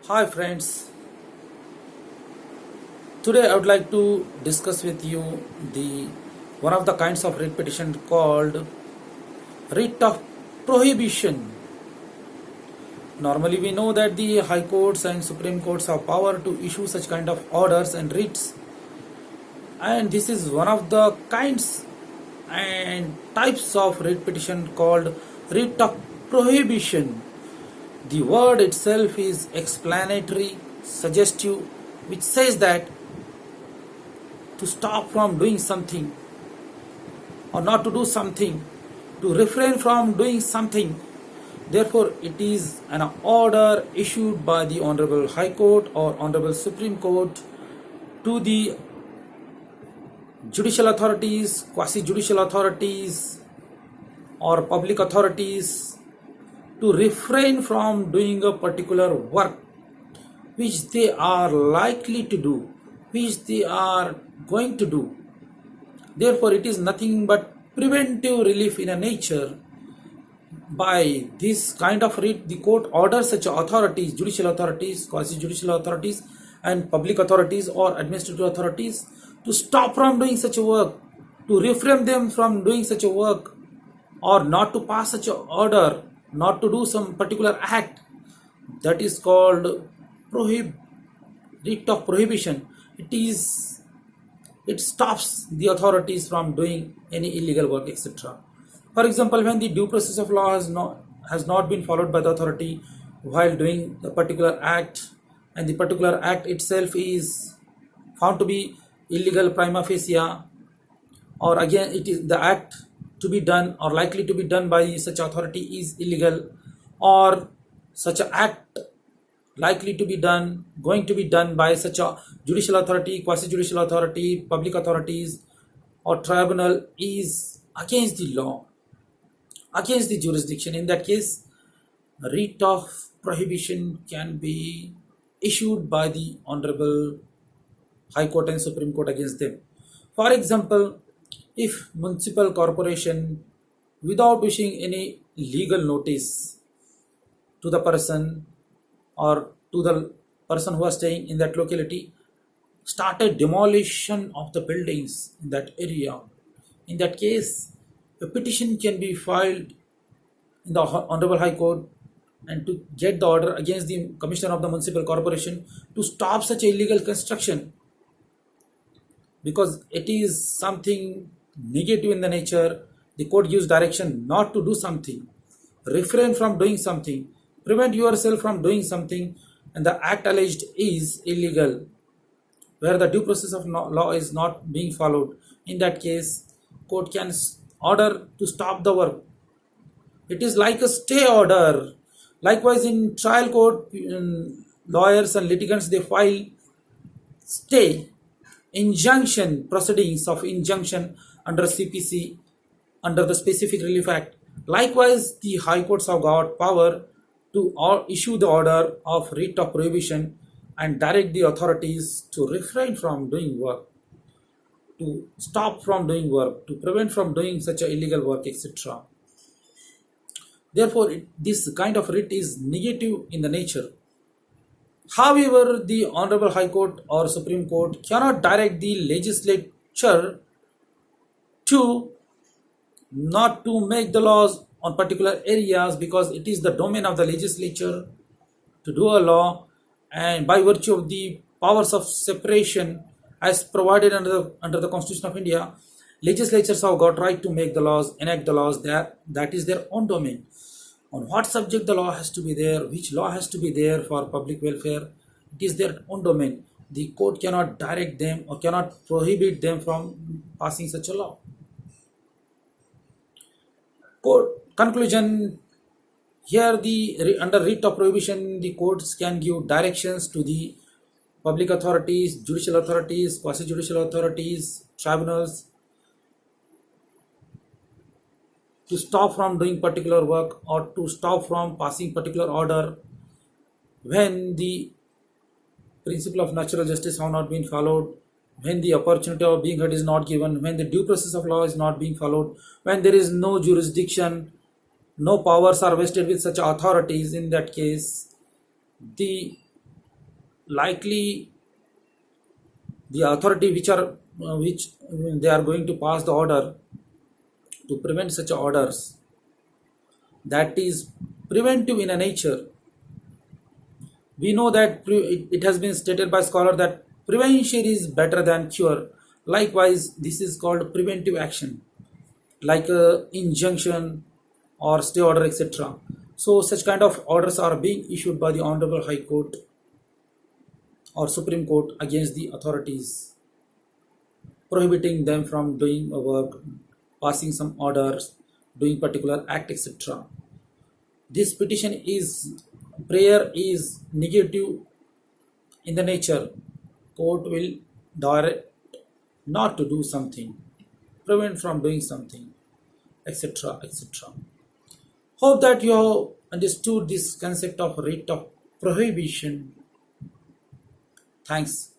Hi friends, today I would like to discuss with you the one of the kinds of writ petition called writ of prohibition. Normally we know that the high courts and supreme courts have power to issue such kind of orders and writs, and this is one of the kinds and types of writ petition called writ of prohibition. The word itself is explanatory, suggestive, which says that to stop from doing something or not to do something, to refrain from doing something. Therefore, it is an order issued by the Honorable High Court or Honorable Supreme Court to the judicial authorities, quasi-judicial authorities or public authorities to refrain from doing a particular work which they are likely to do, which they are going to do. Therefore, it is nothing but preventive relief in a nature. By this kind of writ, the court orders such authorities, judicial authorities, quasi-judicial authorities, and public authorities or administrative authorities to stop from doing such a work, to refrain them from doing such a work, or not to pass such an order, not to do some particular act. That is called writ of prohibition. It stops the authorities from doing any illegal work, etc. For example, when the due process of law has not been followed by the authority while doing a particular act, and the particular act itself is found to be illegal prima facie, or again it is the act to be done or likely to be done by such authority is illegal, or such an act likely to be done, going to be done by such a judicial authority, quasi-judicial authority, public authorities, or tribunal is against the law, against the jurisdiction. In that case, writ of prohibition can be issued by the Honorable High Court and Supreme Court against them. For example, if municipal corporation, without issuing any legal notice to the person or to the person who was staying in that locality, started demolition of the buildings in that area, in that case, a petition can be filed in the Honorable High Court and to get the order against the Commissioner of the Municipal Corporation to stop such illegal construction, because it is something negative in the nature. The court gives direction not to do something, refrain from doing something, prevent yourself from doing something, and the act alleged is illegal, where the due process of law is not being followed. In that case, court can order to stop the work. It is like a stay order. Likewise, in trial court, lawyers and litigants, they file stay injunction proceedings of injunction under CPC, under the Specific Relief Act. Likewise, the high courts have got power to issue the order of writ of prohibition and direct the authorities to refrain from doing work, to stop from doing work, to prevent from doing such a illegal work, etc. Therefore, this kind of writ is negative in the nature. However, the Honorable High Court or Supreme Court cannot direct the legislature to not to make the laws on particular areas, because it is the domain of the legislature to do a law, and by virtue of the powers of separation as provided under the Constitution of India, legislatures have got right to make the laws, enact the laws. That is their own domain. On what subject the law has to be there, which law has to be there for public welfare, it is their own domain. The court cannot direct them or cannot prohibit them from passing such a law. Court conclusion: here, under writ of prohibition, the courts can give directions to the public authorities, judicial authorities, quasi-judicial authorities, tribunals to stop from doing particular work or to stop from passing particular order when the principle of natural justice have not been followed, when the opportunity of being heard is not given, when the due process of law is not being followed, when there is no jurisdiction, no powers are vested with such authorities. In that case, the likely the authority which they are going to pass the order to prevent such orders, that is preventive in a nature. We know that it has been stated by scholar that prevention is better than cure. Likewise, this is called preventive action, like injunction or stay order, etc. So such kind of orders are being issued by the Honorable High Court or Supreme Court against the authorities, prohibiting them from doing a work, passing some orders, doing particular act, etc. This petition is prayer is negative in the nature. Court will direct not to do something, prevent from doing something, etc. etc. Hope that you have understood this concept of writ of prohibition. Thanks.